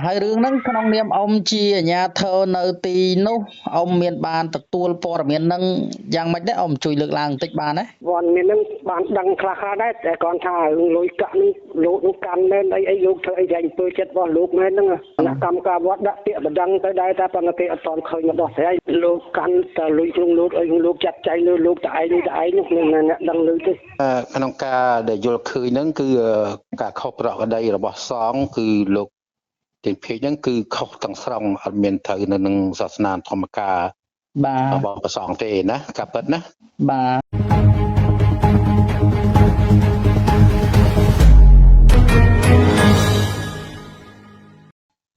ហើយរឿងហ្នឹងក្នុងនាមអ៊ំជាអាជ្ញាធរនៅទីនោះអ៊ំមានបានទទួលព័ត៌មានហ្នឹងយ៉ាងម៉េចដែរអ៊ំជួយលើកឡើងបន្តិចបានទេព័ត៌មានហ្នឹងបានដឹងខ្លះៗដែរតែគាត់ថារឿងលុយកាក់នេះលោកនឹងកាន់មែនអីលោកធ្វើអីយ៉ាងអំពើចិត្តរបស់លោកមែនហ្នឹងគណៈកម្មការវត្តដាក់ពាក្យបណ្ដឹងទៅដែរតែប៉ុន្តែគេអត់ទាន់ឃើញមកដោះស្រាយលោកកាន់តែលុយក្នុងលោកអីលោកចាត់ចែងលើលោកតែឯងនេះខ្ញុំអ្នកដឹងលើទេក្នុងការដែលយល់ឃើញហ្នឹងគឺការខុសប្រក្រតីរបស់សង្ឃគឺលោកទីភេកហ្នឹងគឺខុសទាំងស្រុងអត់មានត្រូវនៅនឹងសាសនាធម្មការបាទរបស់ព្រះសង្ឃទេណាការពិតណាបាទ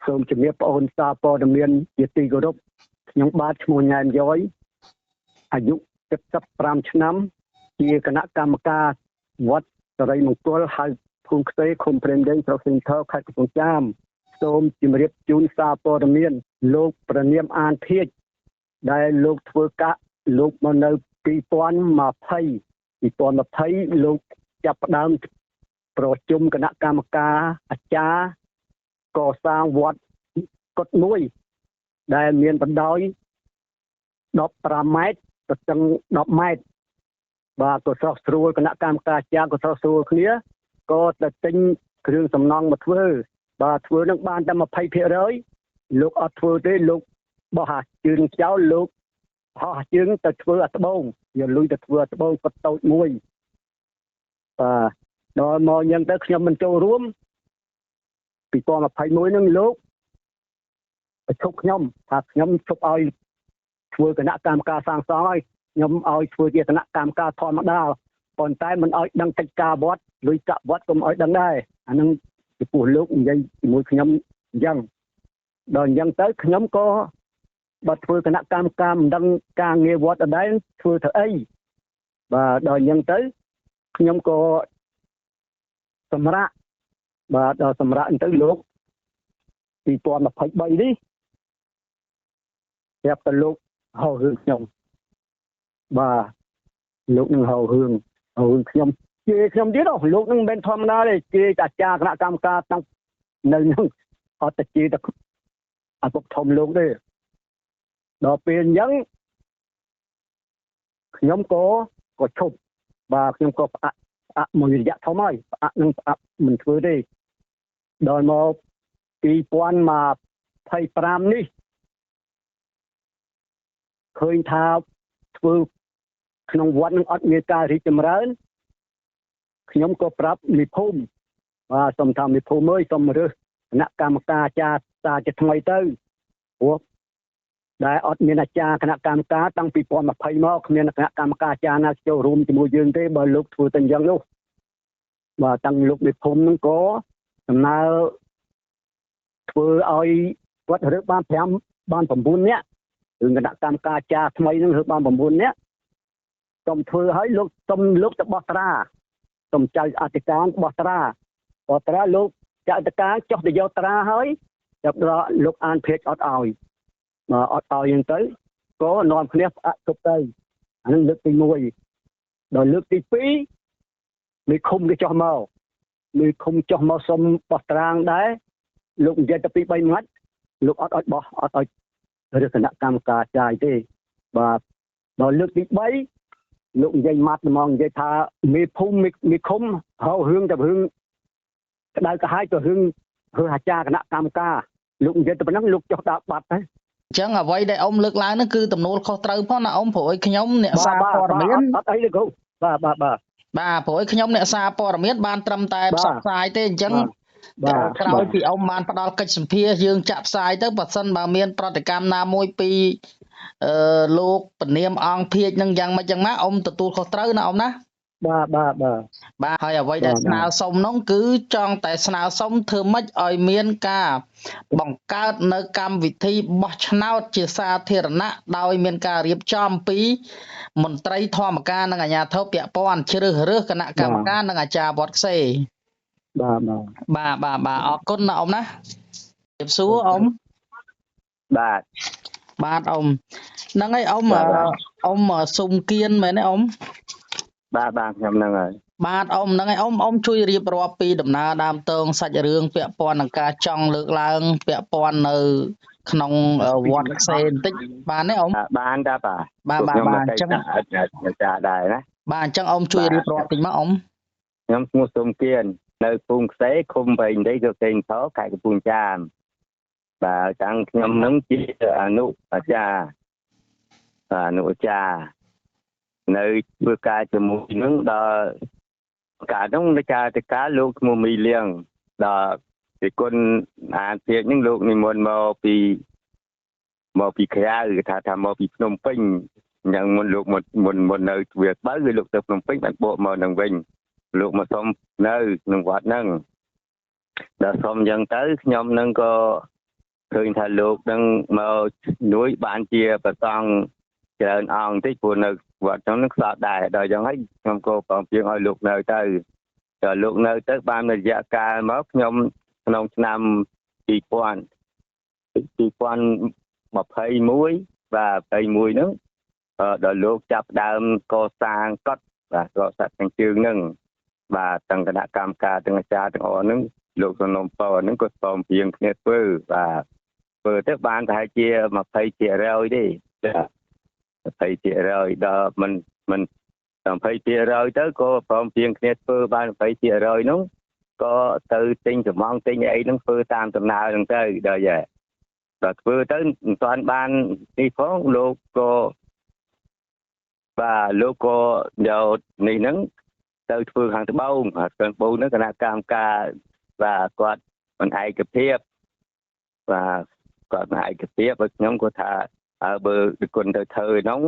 សូមជំរាបបងប្អូនសារព័ត៌មានជាទីគោរពខ្ញុំបាទឈ្មោះញ៉ែមយ៉យអាយុ75ឆ្នាំជាគណៈកម្មការវត្តសរីមង្គលហៅភូមិខ្ទេឃុំព្រែនដីស្រុកសិនធរខេត្តកំពង់ចាមសូមជម្រាបជូនសារព័ត៌មានលោកប្រនាមអានភៀកដែលលោកធ្វើកាក់លោកមកនៅ2020លោកចាប់ផ្ដើមប្រជុំគណៈកម្មការអាចារ្យកសាងវត្តកុដិមួយដែលមានបណ្ដោយ15ម៉ែត្រទៅដល់10ម៉ែត្របាទក៏ស្រស់ស្រួលគណៈកម្មការអាចារ្យក៏ស្រស់ស្រួលគ្នាក៏ទៅទិញគ្រឿងសំណង់មកធ្វើបាទធ្វើនឹងបានតែ20%លោកអត់ធ្វើទេលោកបោះអាជើងចោលលោកហោះជើងទៅធ្វើអាត្បូងយកលុយទៅធ្វើអាត្បូងគាត់តូចមួយបាទដល់មកអញ្ចឹងទៅខ្ញុំមិនចូលរួម2021ហ្នឹងលោកឈប់ខ្ញុំថាខ្ញុំឈប់ឲ្យធ្វើគណៈកម្មការសាងសង់ឲ្យខ្ញុំឲ្យធ្វើជាគណៈកម្មការធម្មតាប៉ុន្តែមិនឲ្យដឹងកិច្ចការវត្តលុយកាក់វត្តក៏មិនឲ្យដឹងដែរអាហ្នឹងពីពោះលោកនិយាយជាមួយខ្ញុំអញ្ចឹងដល់អញ្ចឹងទៅខ្ញុំក៏បើធ្វើគណៈកម្មការមិនដឹងការងារវត្តដដែលធ្វើទៅអីបាទដល់អញ្ចឹងទៅខ្ញុំក៏សម្រាប់បាទដល់សម្រាប់ទៅលោក2023នេះប្រាប់ទៅលោកហៅរឿងខ្ញុំបាទលោកនឹងហៅរឿងខ្ញុំជេរខ្ញុំទៀតលោកនឹងមិនធម្មតាទេជេរអាចារ្យគណៈកម្មការតាំងនៅនឹងអត់ទៅជេរតែអពុកធំលោកទេដល់ពេលអញ្ចឹងខ្ញុំក៏ឈប់បាទខ្ញុំក៏ផ្អាក់មួយរយៈធំហើយផ្អាក់នឹងផ្អាក់មិនធ្វើទេដល់មក2025នេះឃើញថាធ្វើក្នុងវត្តនឹងអត់មានការរីកចម្រើនខ្ញុំក៏ប្រាប់មេភូមិបាទសូមថាមេភូមិអើយសូមរើសគណៈកម្មការអាចារ្យតាជាថ្មីទៅព្រោះដែលអត់មានអាចារ្យគណៈកម្មការតាំងពី2020មកគ្មានគណៈកម្មការអាចារ្យណាចូលរួមជាមួយយើងទេបើលោកធ្វើតែអញ្ចឹងនោះបាទតាំងលោកមេភូមិនឹងក៏ដំណើរធ្វើឲ្យគាត់រើសបាន9នាក់រឿងគណៈកម្មការអាចារ្យថ្មីនឹងរើសបាន9នាក់សូមធ្វើឲ្យលោកសូមលោកទៅបោះត្រាសូមចៅអធិការបោះត្រាលោកចៅអធិការចុះទៅយកត្រាហើយចាប់ដល់លោកអានភេកអត់ឲ្យអត់ឲ្យហ្នឹងទៅក៏នាំគ្នាផ្អាកទុកទៅអានឹងលើកទី1ដល់លើកទី2មេឃុំគេចុះមកសុំបោះត្រាងដែរលោកនិយាយទៅ2-3ម៉ាត់លោកអត់ឲ្យបោះអត់ឲ្យឬគណៈកម្មការចាយទេបាទដល់លើកទី3លោកនិយាយម៉ាត់ហ្មងនិយាយថាមេភូមិមេឃុំហៅរឿងតែរឿងក្តៅក្រហាយទៅរឿងអាចារ្យគណៈកម្មការលោកនិយាយទៅប៉ុណ្ណឹងលោកចុះដាក់បាត់ទៅអញ្ចឹងអ្វីដែលអ៊ំលើកឡើងហ្នឹងគឺទំនួលខុសត្រូវផងណាអ៊ំព្រោះឲ្យខ្ញុំអ្នកសារព័ត៌មានអត់អីទេគ្រូបាទព្រោះឲ្យខ្ញុំអ្នកសារព័ត៌មានបានត្រឹមតែផ្សព្វផ្សាយទេអញ្ចឹងក្រោយពីអ៊ំបានផ្ដល់កិច្ចសម្ភារយើងចាក់ផ្សាយទៅបើសិនបើមានប្រតិកម្មណាមួយពីលោកពនាមអង្គភៀកនឹងយ៉ាងម៉េចយ៉ាងណាអ៊ំទទួលខុសត្រូវណាអ៊ំណាបាទហើយអ្វីដែលស្នើសុំនោះគឺចង់តែស្នើសុំធ្វើម៉េចឲ្យមានការបង្កើតនៅកម្មវិធីបោះឆ្នោតជាសាធារណៈដោយមានការរៀបចំពីមន្ត្រីធម្មការនិងអាជ្ញាធរពាក់ព័ន្ធជ្រើសរើសគណៈកម្មការនិងអាចារ្យវត្តខ្សេបាទអរគុណណាអ៊ំណាជម្រាបសួរអ៊ំបាទអ៊ំហ្នឹងហើយអ៊ំសុំគៀនមែនទេអ៊ំបាទខ្ញុំហ្នឹងហើយ បាទអ៊ំហ្នឹងឯងអ៊ំជួយរៀបរាប់ពីដំណើរដើមតងសាច់រឿងពាក់ព័ន្ធនឹងការចង់លើកឡើងពាក់ព័ន្ធនៅក្នុងវត្តខ្សែបន្តិចបានទេអ៊ំ បានតាបាទ បាទ ខ្ញុំ បាទ មក អញ្ចឹង ចាដែរណា បាទអញ្ចឹងអ៊ំជួយរៀបរាប់តិចមកអ៊ំ ខ្ញុំឈ្មោះសុំគៀននៅភូមិខ្សែឃុំបៃដីស្រុកកេងថោខេត្តកំពង់ចាមបាទតាំងខ្ញុំនឹងជាអនុអាចារ្យនៅធ្វើការជាមួយនឹងដល់កាលនោះនៃការទៅការលោកឈ្មោះមីលៀងដល់ពីគុណអានទៀតនឹងលោកនិមន្តមកពីក្រៅគេថាមកពីភ្នំពេញអញ្ចឹងមុនលោកមុននៅទ្វារបើគឺលោកទៅភ្នំពេញបានបកមកនឹងវិញលោកមកសុំនៅក្នុងវត្តហ្នឹងដល់សុំអញ្ចឹងទៅខ្ញុំនឹងក៏ឃើញថាលោកនឹងមកនួយបានជាប្រសង់ច្រើនអង្គតិចព្រោះនៅវត្តហ្នឹងខ្សោយដែរដល់អញ្ចឹងហើយខ្ញុំក៏ប្រំពៀងឲ្យលោកនៅទៅដល់លោកនៅទៅបានរយៈកាលមកខ្ញុំក្នុងឆ្នាំ2021បាទ21ហ្នឹងដល់លោកចាប់ដើមកសាងកត់បាទកសាត់ទាំងជើងហ្នឹងបាទទាំងគណៈកម្មការទាំងអាចារ្យទាំងអស់ហ្នឹងលោកសំណុំពរហ្នឹងក៏ព្រមព្រៀងគ្នាធ្វើបាទធ្វើទៅបានប្រហែលជា 20% ទេចា20% ដល់មិន 20% ទៅក៏ព្រមព្រៀងគ្នាធ្វើបាន 20% ហ្នឹងក៏ទៅទិញសំងទិញអីហ្នឹងធ្វើតាមដំណើរហ្នឹងទៅដល់ធ្វើទៅមិនទាន់បាននេះផងលោកក៏យកនេះហ្នឹងទៅធ្វើខាងត្បូងហ្នឹងគណៈកម្មការបាទគាត់មិនឯកភាពបាទគាត់មិនឯកភាពហើយខ្ញុំក៏ថាបើគុណទៅធ្វើហ្នឹង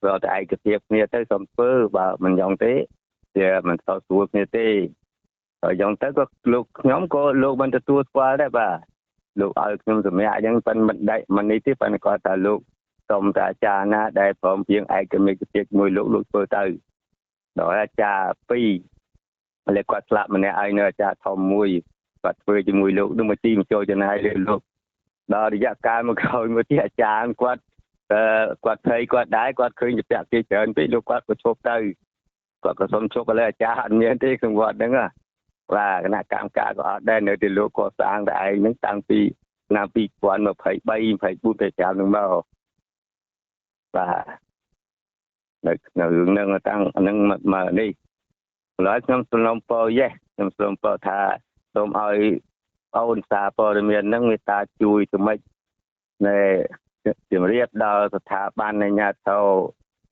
បើតែឯកភាពគ្នាទៅសុំធ្វើបើមិនយ៉ងទេវាមិនស្រួលគ្នាទេហើយយ៉ងទៅក៏លោកខ្ញុំក៏លោកមិនទទួលស្គាល់ដែរបាទលោកឲ្យខ្ញុំសម្រាប់អញ្ចឹងប៉ុន្តែមិនដេកមិននេះទេប៉ុន្តែគាត់ថាលោកសុំតែអាចារ្យណាដែលព្រមព្រៀងឯកមេកភាពជាមួយលោកធ្វើទៅដល់អាចារ្យ2ហើយគាត់ស្លាប់ម្នាក់ឯងនៅអាចារ្យធំមួយគាត់ធ្វើជាមួយលោកនឹងមកទីមកចូលចំណាយលោកដល់រយៈកាលមកក្រោយមកទៀតអាចារ្យគាត់ភ័យគាត់ដែរគាត់ឃើញជាពាក់គេច្រើនពេកលោកគាត់ក៏ឈប់ទៅគាត់ក៏សុំឈប់ឥឡូវអាចារ្យអត់មានទេក្នុងវត្តហ្នឹងបាទគណៈកម្មការក៏អត់ដែរនៅទីលោកក៏សាងតែឯងហ្នឹងតាំងពីឆ្នាំ2023 24 25ហ្នឹងមកបាទនៅរឿងហ្នឹងតាំងហ្នឹងមកនេះឥឡូវខ្ញុំសំណូមពរខ្ញុំសំណូមពរថាសូមឲ្យអូនសារព័ត៌មានហ្នឹងមេត្តាជួយទៅម៉េចនៃជំរាបដល់ស្ថាប័នអាជ្ញាធរ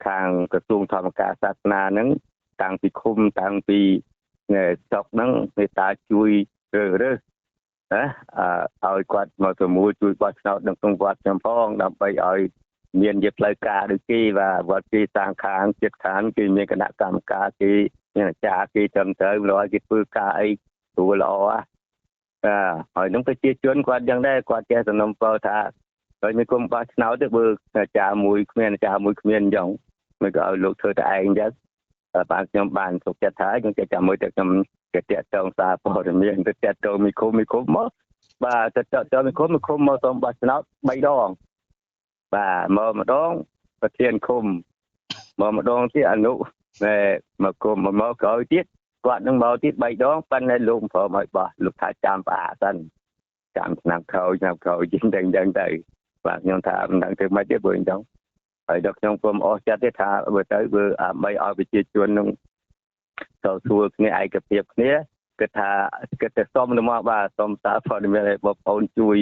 ខាងក្រសួងធម្មការសាសនាហ្នឹងតាំងពីឃុំតាំងពីស្រុកហ្នឹងមេត្តាជួយរើសណាឲ្យគាត់មកប្រមូលជួយបោះឆ្នោតនៅក្នុងវត្តខ្ញុំផងដើម្បីឲ្យមានជាផ្លូវការដូចគេបាទវត្តគេសាងខាងចិត្តខាងគេមានគណៈកម្មការគេមានអាចារ្យគេត្រឹមត្រូវឲ្យគេធ្វើការអីស្រួលល្អហើយនឹងប្រជាជនគាត់យ៉ាងដែរគាត់ចេះសំណុំពរថាហើយមានគុំបោះឆ្នោតទៅបើអាចារ្យមួយគ្មានអាចារ្យមួយគ្មានអញ្ចឹងមិនក៏ឲ្យលោកធ្វើតែឯងអញ្ចឹងបាទខ្ញុំបានសុខចិត្តថាខ្ញុំចេះចាំមើលតែខ្ញុំគេតាក់ទងសារព័ត៌មានទៅតាក់ទងមីឃុំមកបាទទៅតាក់ទងមីឃុំមកសូមបោះឆ្នោត3ដងបាទមកម្ដងប្រធានឃុំមកម្ដងទៀតអនុមកគុំមកក្រោយទៀតគាត់នឹងមកទៀត3ដងប៉ុន្តែលោកព្រមឲ្យបោះលោកថាចាំផ្អាកសិនចាំឆ្នាំក្រោយជាងដឹងទៅបាទខ្ញុំថាមិនដឹងធ្វើម៉េចទេបើអញ្ចឹងហើយដល់ខ្ញុំក៏អស់ចិត្តទេថាបើទៅបើដើម្បីឲ្យប្រជាជននឹងទៅស្រួលគ្នាឯកភាពគ្នាគិតតែសុំទៅមកបាទសុំសារព័ត៌មានឲ្យបងប្អូនជួយ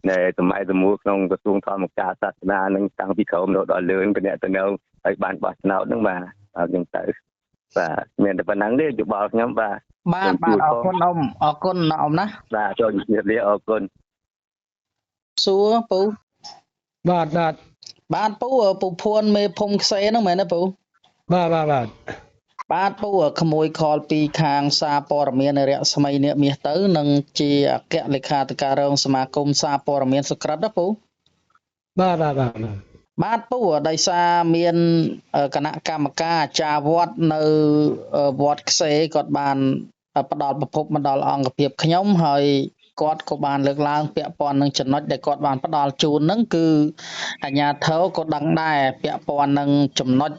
នៅសម័យសមួលក្នុងក្រសួងធម្មការសាសនានឹងតាំងពីក្រោមដល់លើតំណែងឲ្យបានបោះឆ្នោតហ្នឹងបាទអញ្ចឹងទៅបាទមានតែប៉ុណ្ណឹងទេយោបល់ខ្ញុំបាទអរគុណអរគុណណាបាទចូលជំរាបលាអរគុណសួរពូបាទពូភួនមេភូមិខ្សែហ្នឹងមែនទេពូបាទពូក្មួយខលពីខាងសារព័ត៌មានរស្មីនេះមាសទៅនឹងជាអគ្គលេខាធិការរងសមាគមសារព័ត៌មានសុក្រិតណាពូបាទពូដោយសារមានគណៈកម្មការអាចារ្យវត្តនៅវត្តខ្សែគាត់បានផ្ដល់ប្រភពមកដល់អង្គភាពខ្ញុំហើយគាត់ក៏បានលើកឡើងពាក់ព័ន្ធនឹងចំណុចដែលគាត់បានផ្ដល់ជូនហ្នឹងគឺអាជ្ញាធរក៏ដឹងដែរពាក់ព័ន្ធនឹងចំណុច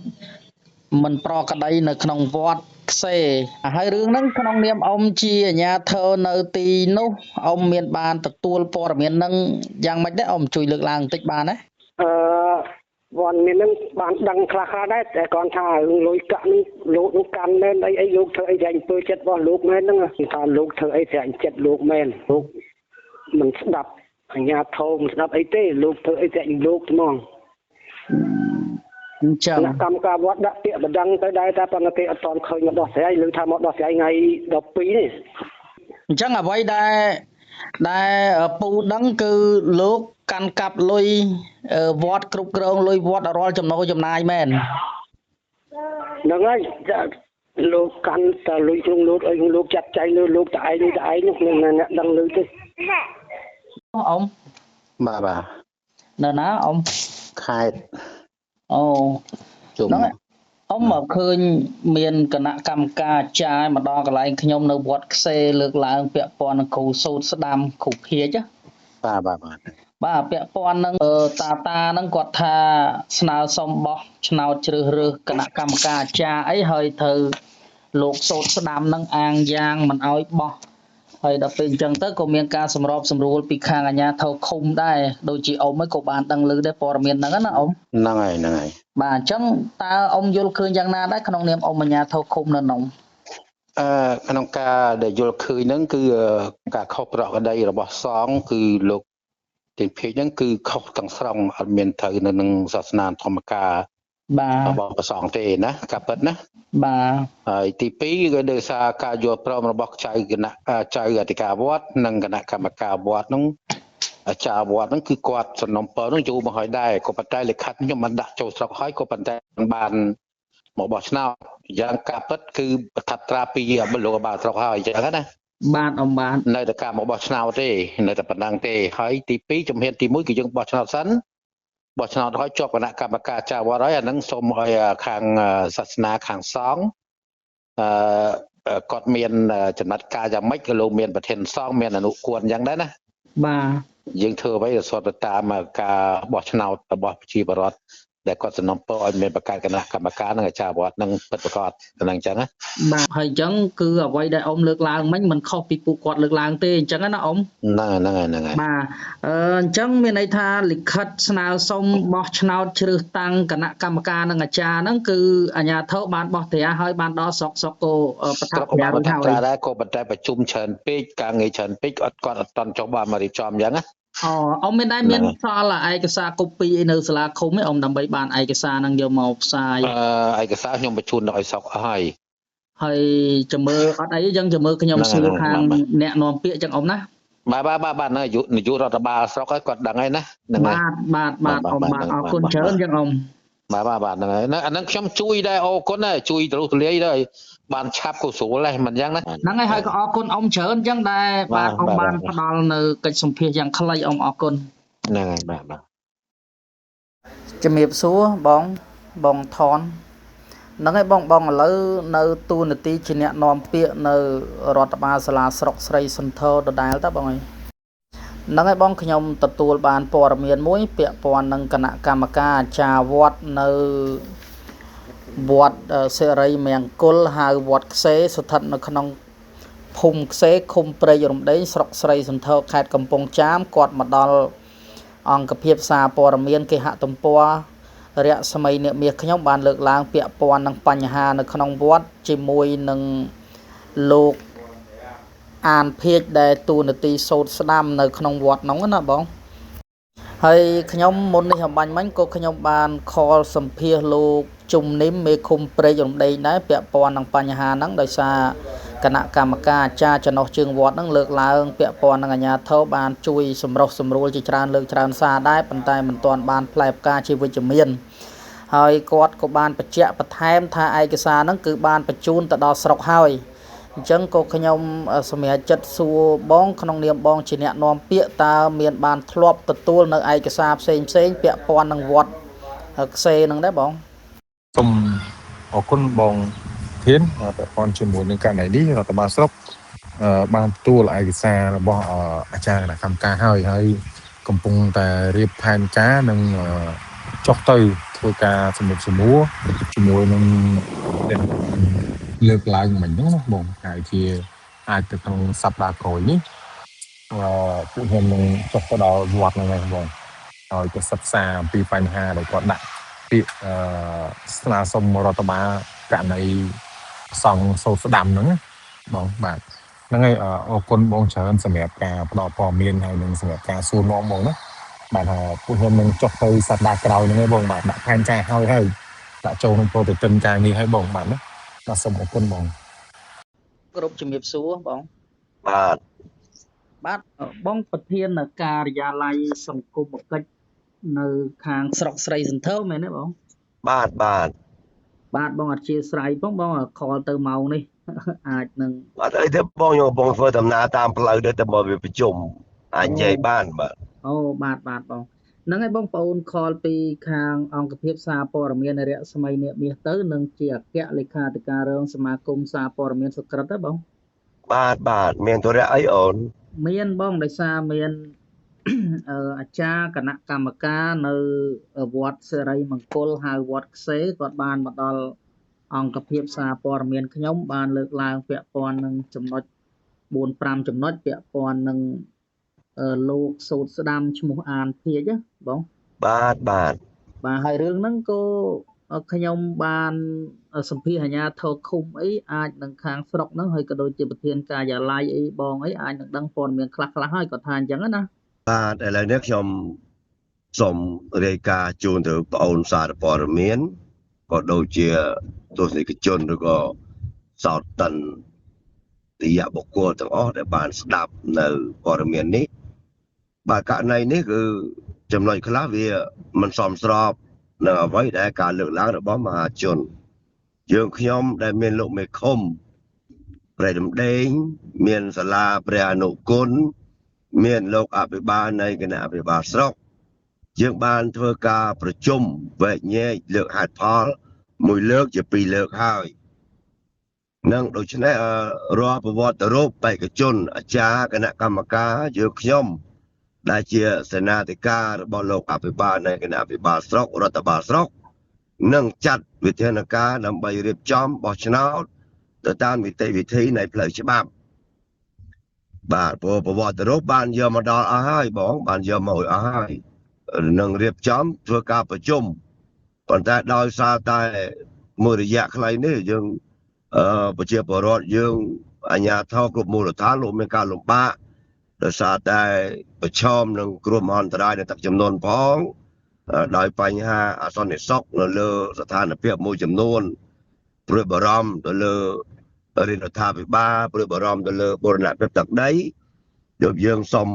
មិនប្រក្រតីនៅក្នុងវត្ត ខ្សេហើយរឿងហ្នឹងក្នុងនាមអ៊ំជាអាជ្ញាធរនៅទីនោះអ៊ំមានបានទទួលព័ត៌មានហ្នឹងយ៉ាងម៉េចដែរអ៊ំជួយលើកឡើងបន្តិចបានទេវត្តមាននឹងបានដឹងខ្លះៗដែរតែគាត់ថាលុយកាក់នេះលោកនឹងកាន់មែនអីលោកធ្វើអីតែអំពើចិត្តរបស់លោកមែនហ្នឹងថាលោកធ្វើអីតែចិត្តលោកមែនលោកមិនស្ដាប់អាជ្ញាធរមិនស្ដាប់អីទេលោកធ្វើអីតែលោកហ្មងអញ្ចឹងកម្មការវត្តដាក់ពាក្យបណ្ដឹងទៅដែរតែប៉ុន្តែគេអត់ទាន់ឃើញមកដោះស្រាយឬថាមកដោះស្រាយថ្ងៃ12នេះអញ្ចឹងអ្វីដែលពូដឹងគឺលោកកាន់កាប់លុយវត្តគ្រប់គ្រងលុយវត្តរាល់ចំណូលចំណាយមែនហ្នឹងហើយលោកកាន់តែលុយក្នុងលោកអីលោកចាត់ចែងលើលោកតឯងនោះអ្នកដឹងលើទេអ៊ំបាទនៅណាអ៊ំខេត្តអូហ្នឹងអ៊ំមកឃើញមានគណៈកម្មការចាយមកដល់កន្លែងខ្ញុំនៅវត្តខ្សេលើកឡើងពាក់ព័ន្ធនឹងគ្រូសូត្រស្ដាំគ្រូភាជបាទពាក់ព័ន្ធនឹងតាហ្នឹងគាត់ថាស្នើសុំបោះឆ្នោតជ្រើសរើសគណៈកម្មការចាអីហើយត្រូវលោកសូត្រស្ដាំហ្នឹងអាងយ៉ាងមិនអោយបោះហើយដល់ពេលអញ្ចឹងទៅក៏មានការសម្របសម្រួលពីខាងអាជ្ញាធរឃុំដែរដូចជាអ៊ំឯងក៏បានដឹងឮដែរព័ត៌មានហ្នឹងណាអ៊ំហ្នឹងហើយបាទអញ្ចឹងតើអ៊ំយល់ឃើញយ៉ាងណាដែរក្នុងនាមអ៊ំអាជ្ញាធរឃុំនៅក្នុងក្នុងការដែលយល់ឃើញហ្នឹងគឺការខុសប្រក្រតីរបស់សង្ឃគឺលោកទីភេកហ្នឹងគឺខុសទាំងស្រុងអត់មានត្រូវនៅនឹងសាសនាធម្មការបាទរបស់ព្រះសង្ឃទេណាការពិតណាបាទហើយទី2គឺដោយសារការយល់ព្រមរបស់ចៅអធិការវត្តនិងគណៈកម្មការវត្តហ្នឹងចៅវត្តហ្នឹងគឺគាត់សំណុំពរហ្នឹងយូរមកហើយដែរក៏ប៉ុន្តែលិខិតខ្ញុំមិនដាក់ចូលស្រុកហើយក៏ប៉ុន្តែបានមកបោះឆ្នោតយ៉ាងការពិតគឺប្រថាប់ត្រាពីលោកបាលស្រុកហើយអញ្ចឹងណាបាទអ៊ំបាទនៅតែការមកបោះឆ្នោតទេនៅតែប៉ុណ្ណឹងទេហើយទី2ជំហានទី1គឺយើងបោះឆ្នោតសិនបោះឆ្នោតហើយជាប់គណៈកម្មការចៅវត្តហើយអាហ្នឹងសូមឲ្យខាងសាសនាខាងសង្ឃគាត់មានចំណាត់ការយ៉ាងម៉េចក៏លោកមានប្រធានសង្ឃមានអនុគួនអញ្ចឹងដែរណាបាទយើងធ្វើអ្វីដែលស្របទៅតាមការបោះឆ្នោតរបស់ប្រជាពលរដ្ឋដែលគាត់សំណពរឲ្យមានបង្កើតគណៈកម្មការនិងអាចារ្យវត្តនឹងពិតប្រាកដហ្នឹងអញ្ចឹងណាបាទហើយអញ្ចឹងគឺអ្វីដែលអ៊ំលើកឡើងមិញមិនខុសពីពួកគាត់លើកឡើងទេអញ្ចឹងណាអ៊ំហ្នឹងហើយបាទអញ្ចឹងមានន័យថាលិខិតស្នើសុំបោះឆ្នោតជ្រើសតាំងគណៈកម្មការនិងអាចារ្យហ្នឹងគឺអាជ្ញាធរបានបោះត្រាហើយបានដល់ស្រុកក៏ប្រថាប់ត្រារួចហើយដែរក៏ប៉ុន្តែប្រជុំច្រើនពេកការងារច្រើនពេកគាត់អត់តន់ចុះបានមករៀបចំអញ្ចឹងណាអ៊ំមានដែរមានសល់ឯកសារកូពីនៅសាលាឃុំឯអ៊ំដើម្បីបានឯកសារហ្នឹងយកមកផ្សាយឯកសារខ្ញុំបញ្ជូនដល់ឲ្យស្រុកអស់ហើយចាំមើលអត់អីអញ្ចឹងចាំមើលខ្ញុំសួរខាងអ្នកនាំពាក្យអញ្ចឹងអ៊ំណាបាទនាយករដ្ឋបាលស្រុកគាត់ដឹងហើយណាហ្នឹងហើយបាទអ៊ំបាទអរគុណច្រើនអញ្ចឹងអ៊ំបាទហ្នឹងហើយអាហ្នឹងខ្ញុំជួយដែរអរគុណដែរជួយទលលាយដែរបានឆាប់ក៏ស្រួលដែរមិនអញ្ចឹងណាហ្នឹងហើយក៏អរគុណអ៊ំច្រើនអញ្ចឹងដែរបាទអ៊ំបានផ្ដល់នៅកិច្ចសម្ភាសយ៉ាងខ្លីអ៊ំអរគុណហ្នឹងហើយបាទជំរាបសួរបងថនហ្នឹងហើយបងឥឡូវនៅទូនាទីជាអ្នកនាំពាក្យនៅរដ្ឋបាលសាលាស្រុកស្រីសន្ធរដដែលតើបងអើយហ្នឹងហើយបងខ្ញុំទទួលបានព័ត៌មានមួយពាក់ព័ន្ធនឹងគណៈកម្មការអាចារ្យវត្តនៅវត្តសិរីមង្គលហៅវត្តខ្សេស្ថិតនៅក្នុងភូមិខ្សេឃុំព្រែករំដេងស្រុកស្រីសន្ធរខេត្តកំពង់ចាមគាត់មកដល់អង្គភាពសារព័ត៌មានគេហទំព័ររស្មីអ្នកមាសខ្ញុំបានលើកឡើងពាក់ព័ន្ធនឹងបញ្ហានៅក្នុងវត្តជាមួយនឹងលោកអានភាជដែលទូនាទីសូត្រស្ដាំនៅក្នុងវត្តហ្នឹងណាបងហើយខ្ញុំមុននេះអំបញ្ញមិញក៏ខ្ញុំបានខលសម្ភាសលោកជុំនិមមេឃុំព្រែករំដេងដែរពាក់ព័ន្ធនឹងបញ្ហាហ្នឹងដោយសារគណៈកម្មការអាចារ្យចំណុះជើងវត្តហ្នឹងលើកឡើងពាក់ព័ន្ធនឹងអាជ្ញាធរបានជួយសម្រុះសម្រួលជាច្រើនលើកច្រើនសារដែរប៉ុន្តែមិនទាន់បានផ្លែផ្កាជាវិជ្ជមានហើយគាត់ក៏បានបញ្ជាក់បន្ថែមថាឯកសារហ្នឹងគឺបានបញ្ជូនទៅដល់ស្រុកហើយអញ្ចឹងក៏ខ្ញុំសម្រាប់ចិត្តសួរបងក្នុងនាមបងជាអ្នកនាំពាក្យតើមានបានធ្លាប់ទទួលនៅឯកសារផ្សេងពាក់ព័ន្ធនឹងវត្តខ្សេហ្នឹងដែរបងសូមអរគុណបងធានពាក់ព័ន្ធជាមួយនឹងករណីនេះរដ្ឋបាលស្រុកបានទទួលឯកសាររបស់អាចារ្យគណៈកម្មការហើយកំពុងតែរៀបផែនការនិងចុះទៅធ្វើការសម្របសម្រួលជាមួយនឹង លើកឡើងមិញហ្នឹងណាបងហើយជាអាចទៅក្នុងសប្តាហ៍ក្រោយនេះពួកខ្ញុំនឹងចុះទៅដល់វត្តហ្នឹងហើយបងហើយទៅសិក្សាអំពីបញ្ហាដែលគាត់ដាក់ពាក្យស្នើសុំរដ្ឋបាលករណីសង់សូត្រស្ដាំហ្នឹងណាបងបាទហ្នឹងហើយអរគុណបងច្រើនសម្រាប់ការផ្ដល់ព័ត៌មានហើយនឹងសម្រាប់ការសួរនាំបងណាបាទពួកខ្ញុំនឹងចុះទៅសប្តាហ៍ក្រោយហ្នឹងហើយបងបាទដាក់ផែនការហើយដាក់ចូលក្នុងប្រតិទិនការងារហើយបងបាទណាបាទសូមអរគុណបងគ្រប់ជំរាបសួរបងបាទបងប្រធានការិយាល័យសង្គមកិច្ចនៅខាងស្រុកស្រីសន្ធើមែនទេបងបាទបងអធិស្ឋានបងខលទៅម៉ោងនេះអាចនឹងអត់អីទេបងខ្ញុំបងធ្វើដំណើរតាមផ្លូវទៅមកវាប្រជុំអាចនិយាយបានបាទអូបាទបងហ្នឹងហើយបងប្អូនខលពីខាងអង្គភាពសារព័ត៌មានរស្មីនាគមាសទៅនឹងជាអគ្គលេខាធិការរងសមាគមសារព័ត៌មានសុក្រិតទេបងបាទមានទរៈអីអូនមានបងដោយសារមានអាចារ្យគណៈកម្មការនៅវត្តសិរីមង្គលហៅវត្តខ្សេគាត់បានមកដល់អង្គភាពសារព័ត៌មានខ្ញុំបានលើកឡើងពាក់ព័ន្ធនឹងចំណុច 4-5 ចំណុចពាក់ព័ន្ធនឹងលោកសូត្រស្ដាំឈ្មោះអានភាជបងបាទហើយរឿងហ្នឹងក៏ខ្ញុំបានសម្ភាសអាជ្ញាធរឃុំអីអាចនឹងខាងស្រុកហ្នឹងហើយក៏ដូចជាប្រធានការិយាល័យអីបងអីអាចនឹងដឹងព័ត៌មានខ្លះហើយគាត់ថាអញ្ចឹងណាបាទឥឡូវនេះខ្ញុំសូមរាយការណ៍ជូនទៅបងអូនសារព័ត៌មានក៏ដូចជាទស្សនិកជនឬក៏សោតតិនទីយបុគ្គលទាំងអស់ដែលបានស្ដាប់នៅព័ត៌មាននេះបាទករណីនេះគឺចំណុចខ្លះវាមិនសមស្របនឹងអ្វីដែលការលើកឡើងរបស់មហាជនយើងខ្ញុំដែលមានលោកមេឃុំព្រះដំដេងមានសាលាព្រះអនុគុណមានលោកអភិបាលនៃគណៈអភិបាលស្រុកយើងបានធ្វើការប្រជុំវែកញែកលើកហេតុផលមួយលើកជាពីរលើកហើយនឹងដូច្នេះរាល់ប្រវត្តិរូបបេក្ខជនអាចារ្យគណៈកម្មការយើងខ្ញុំដែលជាសេនាធិការរបស់លោកអភិបាលនៃគណៈអភិបាលស្រុករដ្ឋបាលស្រុកនឹងចាត់វិធានការដើម្បីរៀបចំបោះឆ្នោតទៅតាមនីតិវិធីនៃផ្លូវច្បាប់បាទប្រវត្តិរូបបានយកមកដល់អស់ហើយបងបានយកមកអស់ហើយនឹងរៀបចំធ្វើការប្រជុំប៉ុន្តែដោយសារតែមួយរយៈខ្លីនេះយើងប្រជាពលរដ្ឋយើងអាជ្ញាធរគ្រប់មូលដ្ឋានលោកមានការលំបាកដោយសារតែប្រឈមនឹងគ្រោះមហន្តរាយនៃទឹកជំនន់ផងដោយបញ្ហាអសន្តិសុខនៅលើស្ថានភាពមួយចំនួនព្រួយបារម្ភទៅលើរដ្ឋាភិបាលព្រួយបារម្ភទៅលើបូរណភាពទឹកដីយើងសូម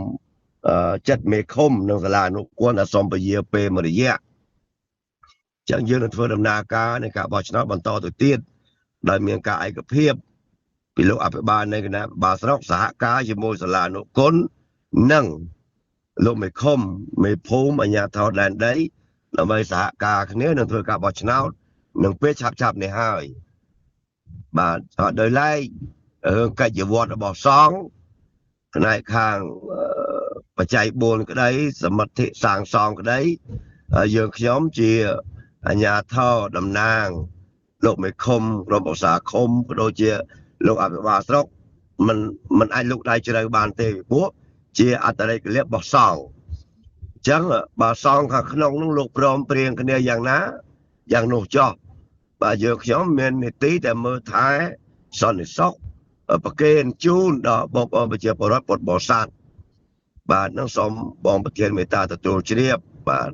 ចិត្តមេឃុំនិងសាលាអនុគមសូមពជាពេលមួយរយៈចឹងយើងនឹងធ្វើដំណើរការនៃការបោះឆ្នោតបន្តទៅទៀតដោយមានការឯកភាពពីលោកអភិបាលនៃគណៈបាលស្រុកសហការជាមួយសាលាអនុគមនិងលោកមេឃុំមេភូមិអាជ្ញាធរដែនដីដើម្បីសហការគ្នានឹងធ្វើការបោះឆ្នោតនឹងពេលឆាប់នេះហើយបាទដោយឡែករឿងកិច្ចវត្តរបស់សង្ឃផ្នែកខាងបច្ច័យ4ក្តីសមិទ្ធិសាងសង់ក្តីយើងខ្ញុំជាអាជ្ញាធរតំណាងលោកមេឃុំក្រុមប្រឹក្សាឃុំក៏ដូចជាលោកអភិបាលស្រុកមិនអាចលុកដៃជ្រៅបានទេព្រោះជាអត្តរិកលិបរបស់សង្ឃអញ្ចឹងបើសង្ឃខាងក្នុងនោះលោកព្រមព្រៀងគ្នាយ៉ាងណាយ៉ាងនោះចោះបាទយើងខ្ញុំមាននីតិតែមើលថែសន្តិសុខប្រគេនជូនដល់បងប្អូនប្រជាពលរដ្ឋពុទ្ធបរិស័ទបាទនឹងសូមបងប្រធានមេត្តាទទួលជ្រាបបាទ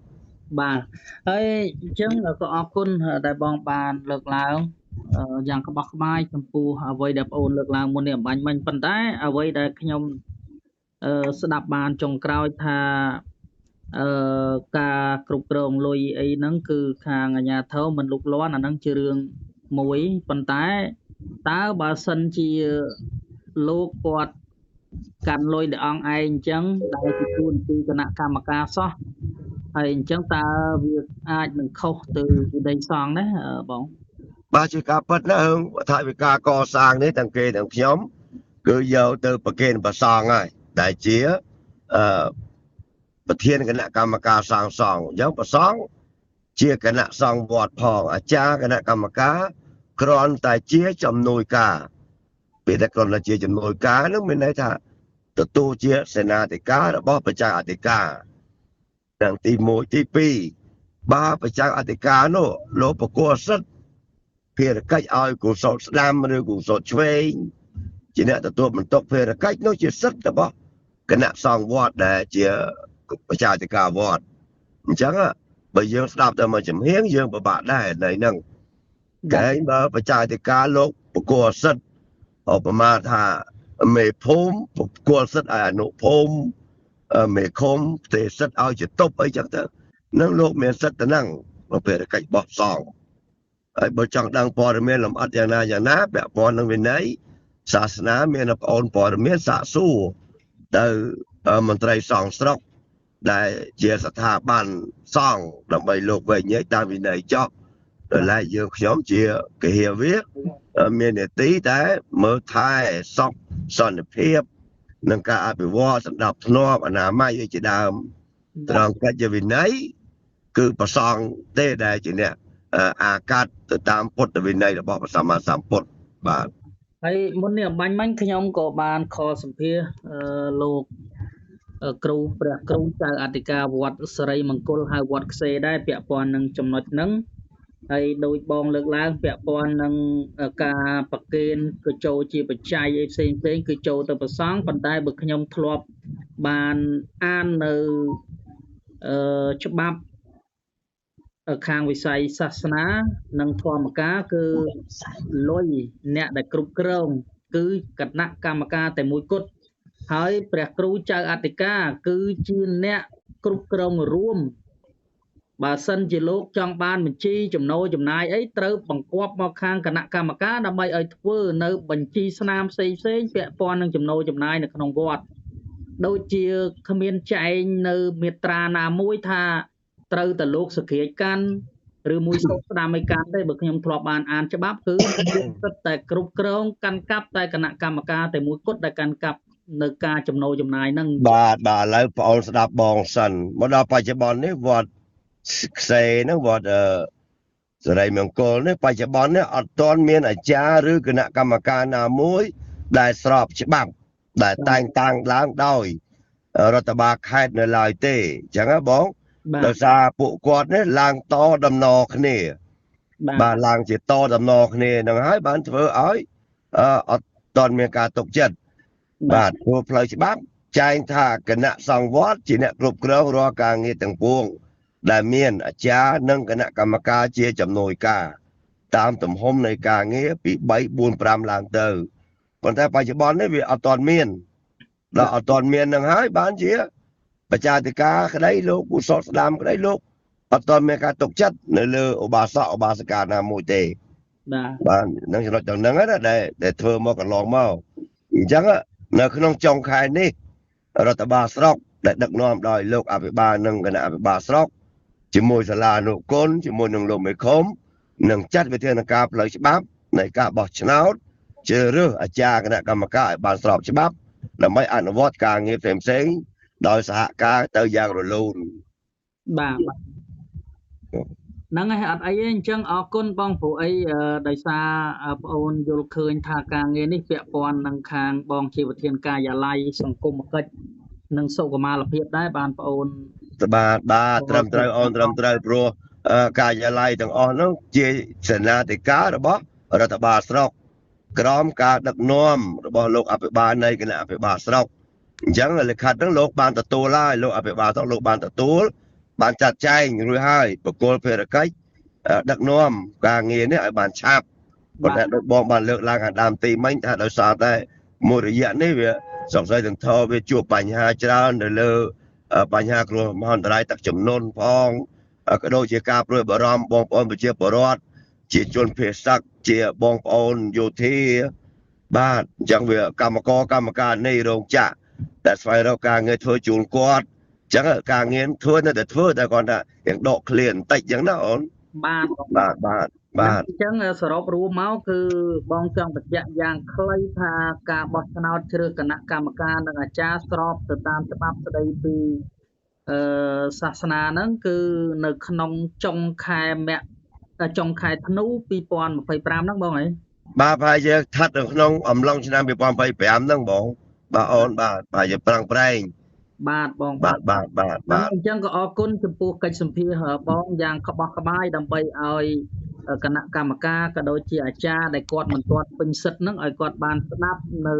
ហើយអញ្ចឹងក៏អរគុណដែលបងបានលើកឡើងយ៉ាងក្បោះក្បាយចំពោះអ្វីដែលបងអូនលើកឡើងមុននេះអំបញ្ញមិញប៉ុន្តែអ្វីដែលខ្ញុំស្ដាប់បានចុងក្រោយថាការគ្រប់គ្រងលុយអីហ្នឹងគឺខាងអាជ្ញាធរមិនលុកលាន់អាហ្នឹងជារឿងមួយប៉ុន្តែតើបើសិនជាលោកគាត់កាន់លុយដល់អង្គឯងអញ្ចឹងដែលជាទួនាទីគណៈកម្មការសោះហើយអញ្ចឹងតើវាអាចនឹងខុសទៅវិន័យសង្ឃណាបងបាទជាការពិតណាស់ថាវិការកសាងនេះទាំងគេទាំងខ្ញុំគឺយកទៅប្រគេនព្រះសង្ឃហើយដែលជាប្រធានគណៈកម្មការសាងសង់អញ្ចឹងព្រះសង្ឃជាគណៈសង្ឃវត្តផងអាចារ្យគណៈកម្មការ គ្រាន់តែជាចំនួនការពេលតែគ្រាន់តែជាចំនួនការនោះមានន័យថាទទួលជាសេនាធិការរបស់ប្រជាអធិការទាំងទី1ទី2បើប្រជាអធិការនោះលោកប្រគល់សិទ្ធិភារកិច្ចឲ្យកុសលស្ដាំឬកុសលឆ្វេងជាអ្នកទទួលបន្ទុកភារកិច្ចនោះជាសិទ្ធិរបស់គណៈសង្ឃវត្តដែលជាប្រជាអធិការវត្តអញ្ចឹងបើយើងស្ដាប់តែមួយចំហៀងយើងពិបាកដែរនៅហ្នឹងកែបើប្រជាអធិការលោកប្រគល់សិទ្ធិឧបមាថាមេភូមិប្រគល់សិទ្ធិឲ្យអនុភូមិមេឃុំផ្ទេរសិទ្ធិឲ្យជាតុបអីចឹងទៅនឹងលោកមានសិទ្ធិទៅហ្នឹងភារកិច្ចរបស់សង្ឃហើយបើចង់ដឹងព័ត៌មានលម្អិតយ៉ាងណាពាក់ព័ន្ធនឹងវិន័យសាសនាមានប្អូនព័ត៌មានសាកសួរទៅមន្ត្រីសង្ឃស្រុកដែលជាស្ថាប័នសង្ឃដើម្បីលោកវែងញែកតាមវិន័យចប់ដោយឡែកយើងខ្ញុំជាកហេវាមាននីតិតែមើលថែសុខសន្តិភាពនិងការអភិវឌ្ឍសណ្ដាប់ធ្នាប់អនាម័យជាដើមត្រង់កិច្ចវិន័យគឺប្រសង់ទេដែលជាអ្នកអាកាត់ទៅតាមពុទ្ធវិន័យរបស់ព្រះសម្មាសម្ពុទ្ធបាទហើយមុននេះអំបញ្ញមិញខ្ញុំក៏បានខលសម្ភាសលោកគ្រូព្រះគ្រូចៅអធិការវត្តសិរីមង្គលហៅវត្តខ្សេដែរពាក់ព័ន្ធនឹងចំណុចហ្នឹងហើយដោយបងលើកឡើងពាក់ព័ន្ធនឹងការប្រគេនក៏ចូលជាបច្ច័យអីផ្សេងគឺចូលទៅប្រសង់ប៉ុន្តែបើខ្ញុំធ្លាប់បានអាននៅច្បាប់ខាងវិស័យសាសនានិងធម្មការគឺលុយអ្នកដែលគ្រប់គ្រងគឺគណៈកម្មការតែមួយគត់ហើយព្រះគ្រូចៅអធិការគឺជាអ្នកគ្រប់គ្រងរួមបើសិនជាលោកចង់បានបញ្ជីចំណូលចំណាយអីត្រូវបង្គាប់មកខាងគណៈកម្មការដើម្បីឲ្យធ្វើនៅបញ្ជីស្នាមផ្សេងពាក់ព័ន្ធនឹងចំណូលចំណាយនៅក្នុងវត្តដូចជាគ្មានចែងនៅមាត្រាណាមួយថាត្រូវតែលោកសក្រាចកាន់ឬមួយសូមស្ដាំឲ្យកាន់ទេបើខ្ញុំធ្លាប់បានអានច្បាប់គឺសិតតែគ្រប់គ្រងកាន់កាប់តែគណៈកម្មការតែមួយគត់ដែលកាន់កាប់នៅការចំណូលចំណាយហ្នឹងបាទឥឡូវបងអូនស្ដាប់បងសិនមកដល់បច្ចុប្បន្ននេះវត្តខ្សែហ្នឹងវត្តសិរីមង្គលនេះបច្ចុប្បន្ននេះអត់ទាន់មានអាចារ្យឬគណៈកម្មការណាមួយដែលស្របច្បាប់ដែលតែងតាំងឡើងដោយរដ្ឋបាលខេត្តនៅឡើយទេអញ្ចឹងហ៎បងដោយសារពួកគាត់នេះឡើងតដំណរគ្នាបាទឡើងជាតដំណរគ្នានឹងហើយបានធ្វើឲ្យអត់ទាន់មានការទុកចិត្តបាទព្រោះផ្លូវច្បាប់ចែងថាគណៈសង្ឃវត្តជាអ្នកគ្រប់គ្រងរាល់ការងារទាំងពួងដែលមានអាចារ្យនិងគណៈកម្មការជាចំនួនការតាមទំហំនៃការងារពី3 4 5ឡើងទៅប៉ុន្តែបច្ចុប្បន្ននេះវាអត់ទាន់មានដល់អត់ទាន់មាននឹងហើយបានជាប្រជាអធិការក្តីលោកឧសតស្ដាមក្តីលោកអត់ទាន់មានការទុកចិត្តនៅលើឧបាសកឧបាសិកាណាមួយទេបាទនឹងចំណុចទាំងហ្នឹងណាដែលធ្វើមកកន្លងមកអញ្ចឹងនៅក្នុងចុងខែនេះរដ្ឋបាលស្រុកដែលដឹកនាំដោយលោកអភិបាលនិងគណៈអភិបាលស្រុកជាមួយសាលាអនុគុណជាមួយនឹងលោកមេឃុំនឹងចាត់វិធានការផ្លូវច្បាប់នៃការបោះឆ្នោតជ្រើសរើសអាចារ្យគណៈកម្មការឲ្យបានស្របច្បាប់ដើម្បីអនុវត្តការងារផ្សេងដោយសហការទៅយ៉ាងរលូនបាទហ្នឹងហើយអត់អីទេអញ្ចឹងអរគុណបងព្រោះអីដោយសារបងអូនយល់ឃើញថាការងារនេះពាក់ព័ន្ធនឹងខាងបងជាប្រធានការិយាល័យសង្គមកិច្ចនិងសុខុមាលភាពដែរបានបងអូនបាទត្រឹមត្រូវអូនត្រឹមត្រូវព្រោះការិយាល័យទាំងអស់នោះជាសេនាធិការរបស់រដ្ឋបាលស្រុកក្រោមការដឹកនាំរបស់លោកអភិបាលនៃគណៈអភិបាលស្រុកអញ្ចឹងលិខិតហ្នឹងលោកបានទទួលហើយលោកអភិបាលស្រុកលោកបានទទួលបានចាត់ចែងរួចហើយបកគលភារកិច្ចដឹកនាំការងារនេះឲ្យបានឆាប់ប៉ុន្តែដូចបងបានលើកឡើងអាដើមទីមិញថាដោយសារតែមួយរយៈនេះវាសង្ស័យទាំងធរវាជួបបញ្ហាច្រើននៅលើបញ្ហាគ្រោះមហន្តរាយទឹកជំនន់ផងក៏ដូចជាការព្រួយបារម្ភបងប្អូនប្រជាពលរដ្ឋជាជនភេសជ្ជជាបងប្អូនយោធាបាទអញ្ចឹងវាកម្មការនៃរោងចក្រតែស្វែងរកការងារធ្វើជូនគាត់អញ្ចឹងការងារធ្វើនៅតែធ្វើតែគាត់ថាយ៉ាងដកឃ្លានបន្តិចអញ្ចឹងណាអូនបាទអញ្ចឹងសរុបរួមមកគឺបងចង់បញ្ជាក់យ៉ាងខ្លីថាការបោះឆ្នោតជ្រើសគណៈកម្មការនិងអាចារ្យស្របទៅតាមច្បាប់ស្តីពីសាសនាហ្នឹងគឺនៅក្នុងចុងខែ ចុងខែធ្នូ2025ហ្នឹងបងអី បាទប្រហែលជាស្ថិតនៅក្នុងអំឡុងឆ្នាំ2025ហ្នឹងបងបាទអូនបាទប្រហែលជាប្រាំងប្រែង បាទបង បាទបាទបាទបាទ អញ្ចឹងក៏អរគុណចំពោះកិច្ចសម្ភាសបងយ៉ាងក្បោះក្បាយដើម្បីឲ្យគណៈកម្មការក៏ដូចជាអាចារ្យដែលគាត់មិនទាន់ពេញសិទ្ធិហ្នឹងឲ្យគាត់បានស្ដាប់នៅ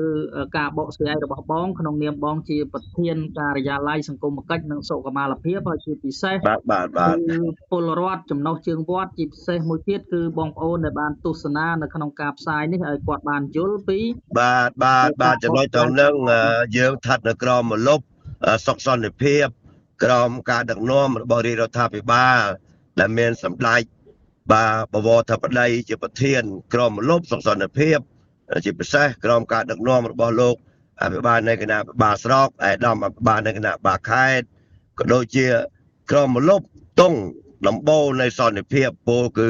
ការបកស្រាយរបស់បងក្នុងនាមបងជាប្រធានការិយាល័យសង្គមគិច្ចនិងសុខុមាលភាពហើយជាពិសេស បាទពលរដ្ឋចំណុះជើងវត្តជាពិសេសមួយទៀតគឺបងប្អូនដែលបានទស្សនានៅក្នុងការផ្សាយនេះឲ្យគាត់បានយល់ពី បាទចំណុចទៅនឹងយើងស្ថិតនៅក្រោមម្លប់សុខសន្តិភាពក្រោមការដឹកនាំរបស់រាជរដ្ឋាភិបាលដែលមានសម្ដេចបាទបវរធិបតីជាប្រធានក្រមម្លប់សុខសន្តិភាពជាពិសេសក្រមការដឹកនាំរបស់លោកអភិបាលនៃគណៈបាលស្រុកឯកឧត្តមអភិបាលនៃគណៈបាលខេត្តក៏ដូចជាក្រមម្លប់ទង់ដំបូលនៃសន្តិភាពពោលគឺ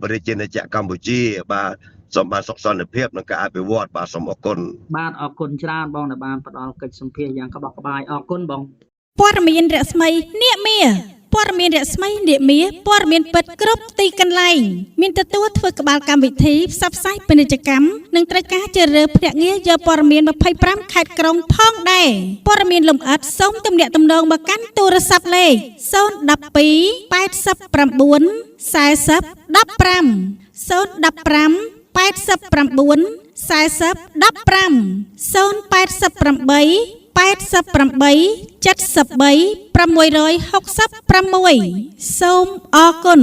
ប្រជាជាតិកម្ពុជាបាទសូមបានសុខសន្តិភាពនិងការអភិវឌ្ឍបាទសូមអរគុណ បាទអរគុណច្រើនបងដែលបានផ្ដល់កិច្ចសម្ភាសយ៉ាងក្បោះក្បាយអរគុណបង ព័ត៌មានរស្មីនាគមាព័ត៌មានរស្មីនាគមាព័ត៌មានពិតគ្រប់ទីកន្លែងមានទទួលធ្វើក្បាលកម្មវិធីផ្សព្វផ្សាយពាណិជ្ជកម្មនិងត្រូវការជ្រើសរើសភ្នាក់ងារយកព័ត៌មាន25ខេត្តក្រុងផងដែរព័ត៌មានលម្អិតសូមទំនាក់ទំនងមកកាន់ទូរស័ព្ទលេខ012 89 40 15 015 89 40 15 088 88 73 666 សូមអរគុណ